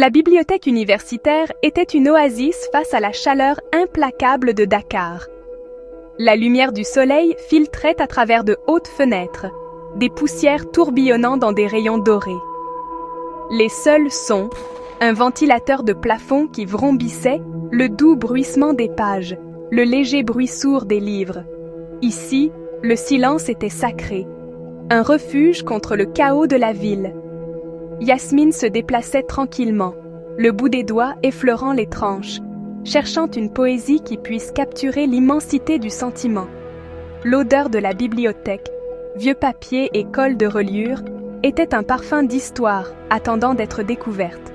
La bibliothèque universitaire était une oasis face à la chaleur implacable de Dakar. La lumière du soleil filtrait à travers de hautes fenêtres, des poussières tourbillonnant dans des rayons dorés. Les seuls sons, un ventilateur de plafond qui vrombissait, le doux bruissement des pages, le léger bruit sourd des livres. Ici, le silence était sacré, un refuge contre le chaos de la ville. Yasmine se déplaçait tranquillement, le bout des doigts effleurant les tranches, cherchant une poésie qui puisse capturer l'immensité du sentiment. L'odeur de la bibliothèque, vieux papier et colle de reliure, était un parfum d'histoire attendant d'être découverte.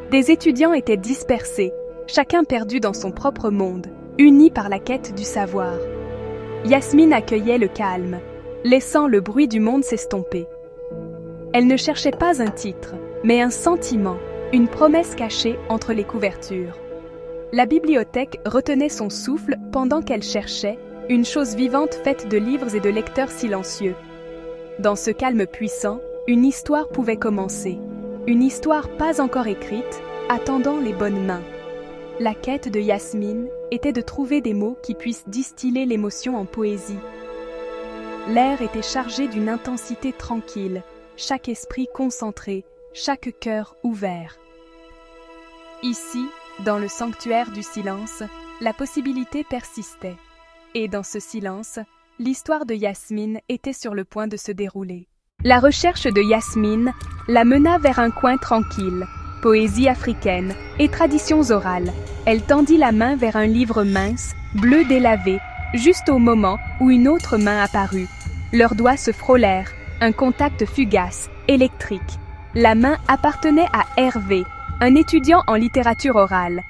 Des étudiants étaient dispersés, chacun perdu dans son propre monde, unis par la quête du savoir. Yasmine accueillait le calme, laissant le bruit du monde s'estomper. Elle ne cherchait pas un titre, mais un sentiment, une promesse cachée entre les couvertures. La bibliothèque retenait son souffle pendant qu'elle cherchait, une chose vivante faite de livres et de lecteurs silencieux. Dans ce calme puissant, une histoire pouvait commencer. Une histoire pas encore écrite, attendant les bonnes mains. La quête de Yasmine était de trouver des mots qui puissent distiller l'émotion en poésie. L'air était chargé d'une intensité tranquille, chaque esprit concentré, chaque cœur ouvert. Ici, dans le sanctuaire du silence, la possibilité persistait. Et dans ce silence, l'histoire de Yasmine était sur le point de se dérouler. La recherche de Yasmine la mena vers un coin tranquille, poésie africaine et traditions orales. Elle tendit la main vers un livre mince, bleu délavé, juste au moment où une autre main apparut. Leurs doigts se frôlèrent, un contact fugace, électrique. La main appartenait à Hervé, un étudiant en littérature orale.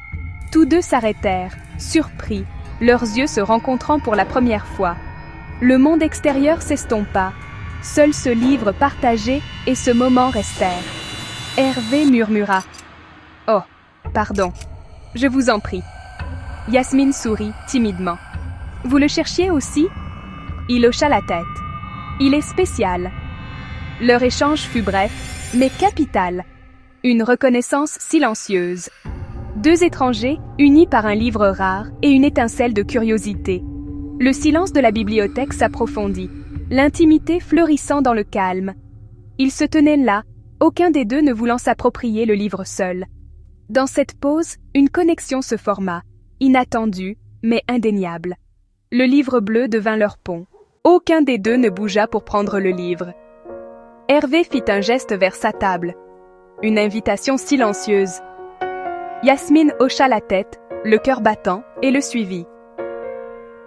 Tous deux s'arrêtèrent, surpris, leurs yeux se rencontrant pour la première fois. Le monde extérieur s'estompa. Seul ce livre partagé et ce moment restèrent. Hervé murmura « Oh, pardon, je vous en prie. » Yasmine sourit timidement. « Vous le cherchiez aussi ?» Il hocha la tête. « Il est spécial. » Leur échange fut bref, mais capital. Une reconnaissance silencieuse. Deux étrangers unis par un livre rare et une étincelle de curiosité. Le silence de la bibliothèque s'approfondit, l'intimité fleurissant dans le calme. Ils se tenaient là, aucun des deux ne voulant s'approprier le livre seul. Dans cette pause, une connexion se forma, inattendue, mais indéniable. Le livre bleu devint leur pont. Aucun des deux ne bougea pour prendre le livre. Hervé fit un geste vers sa table. Une invitation silencieuse. Yasmine hocha la tête, le cœur battant, et le suivit.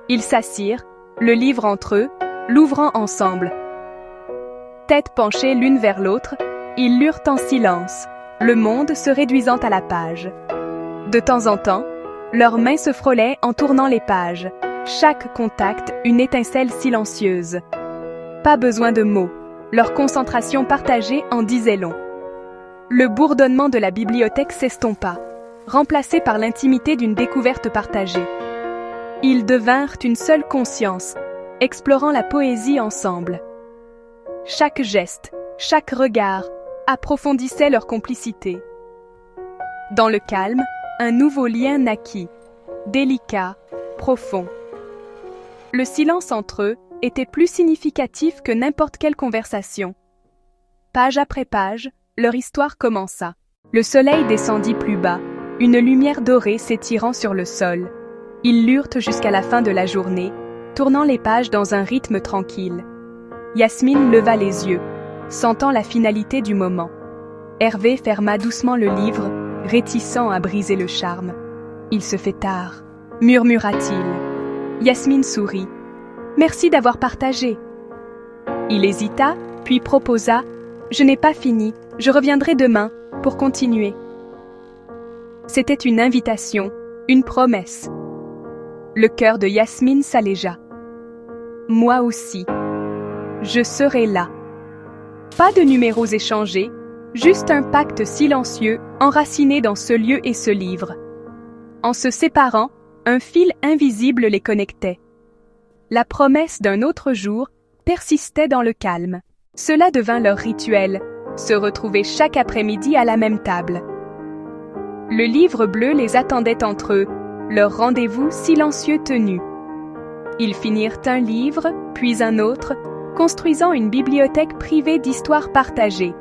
Ils s'assirent, le livre entre eux, l'ouvrant ensemble. Tête penchée l'une vers l'autre, ils lurent en silence, le monde se réduisant à la page. De temps en temps, leurs mains se frôlaient en tournant les pages, chaque contact une étincelle silencieuse. Pas besoin de mots, leur concentration partagée en disait long. Le bourdonnement de la bibliothèque s'estompa, remplacé par l'intimité d'une découverte partagée. Ils devinrent une seule conscience, explorant la poésie ensemble. Chaque geste, chaque regard approfondissait leur complicité. Dans le calme, un nouveau lien naquit, délicat, profond. Le silence entre eux était plus significatif que n'importe quelle conversation. Page après page, leur histoire commença. Le soleil descendit plus bas, une lumière dorée s'étirant sur le sol. Ils lurent jusqu'à la fin de la journée, tournant les pages dans un rythme tranquille. Yasmine leva les yeux, sentant la finalité du moment. Hervé ferma doucement le livre, réticent à briser le charme. « Il se fait tard », murmura-t-il. Yasmine sourit. « Merci d'avoir partagé. » Il hésita, puis proposa « Je n'ai pas fini, je reviendrai demain pour continuer. » C'était une invitation, une promesse. Le cœur de Yasmine s'allégea. « Moi aussi. Je serai là. » Pas de numéros échangés, juste un pacte silencieux enraciné dans ce lieu et ce livre. En se séparant, un fil invisible les connectait. La promesse d'un autre jour persistait dans le calme. Cela devint leur rituel, se retrouver chaque après-midi à la même table. Le livre bleu les attendait entre eux, leur rendez-vous silencieux tenu. Ils finirent un livre, puis un autre, construisant une bibliothèque privée d'histoires partagées.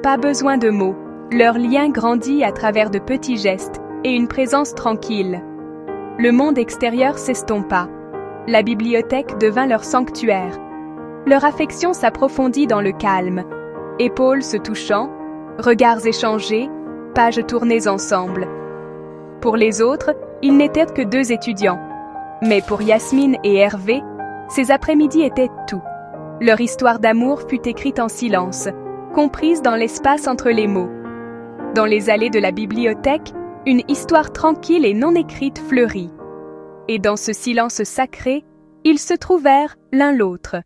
Pas besoin de mots, leur lien grandit à travers de petits gestes et une présence tranquille. Le monde extérieur s'estompa. La bibliothèque devint leur sanctuaire. Leur affection s'approfondit dans le calme. Épaules se touchant, regards échangés, pages tournées ensemble. Pour les autres, ils n'étaient que deux étudiants. Mais pour Yasmine et Hervé, ces après-midi étaient tout. Leur histoire d'amour fut écrite en silence, comprise dans l'espace entre les mots. Dans les allées de la bibliothèque, une histoire tranquille et non écrite fleurit. Et dans ce silence sacré, ils se trouvèrent l'un l'autre.